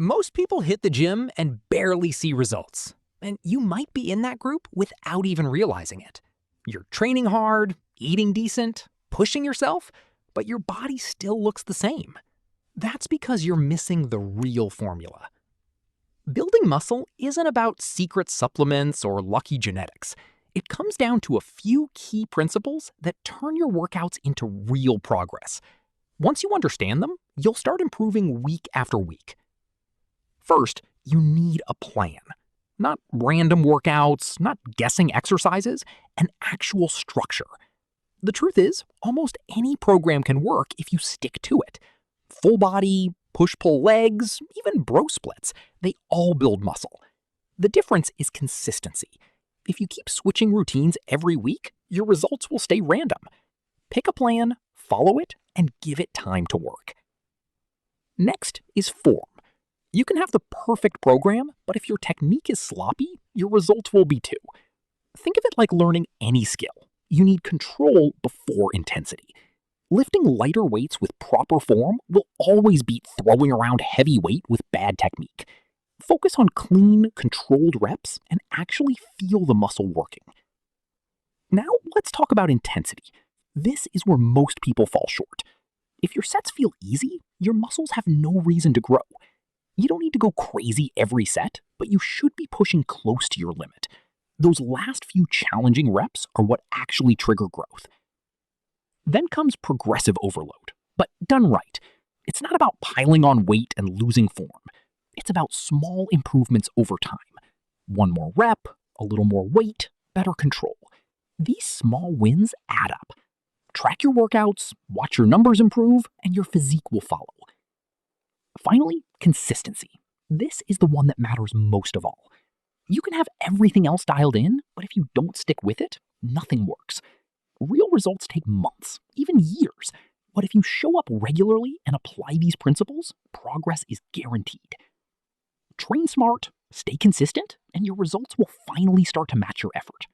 Most people hit the gym and barely see results. And you might be in that group without even realizing it. You're training hard, eating decent, pushing yourself, but your body still looks the same. That's because you're missing the real formula. Building muscle isn't about secret supplements or lucky genetics. It comes down to a few key principles that turn your workouts into real progress. Once you understand them, you'll start improving week after week. First, you need a plan. Not random workouts, not guessing exercises, an actual structure. The truth is, almost any program can work if you stick to it. Full body, push-pull legs, even bro splits, they all build muscle. The difference is consistency. If you keep switching routines every week, your results will stay random. Pick a plan, follow it, and give it time to work. Next is form. You can have the perfect program, but if your technique is sloppy, your results will be too. Think of it like learning any skill. You need control before intensity. Lifting lighter weights with proper form will always beat throwing around heavy weight with bad technique. Focus on clean, controlled reps and actually feel the muscle working. Now let's talk about intensity. This is where most people fall short. If your sets feel easy, your muscles have no reason to grow. You don't need to go crazy every set, but you should be pushing close to your limit. Those last few challenging reps are what actually trigger growth. Then comes progressive overload, but done right. It's not about piling on weight and losing form. It's about small improvements over time. One more rep, a little more weight, better control. These small wins add up. Track your workouts, watch your numbers improve, and your physique will follow. Finally, consistency. This is the one that matters most of all. You can have everything else dialed in, but if you don't stick with it, nothing works. Real results take months, even years. But if you show up regularly and apply these principles, progress is guaranteed. Train smart, stay consistent, and your results will finally start to match your effort.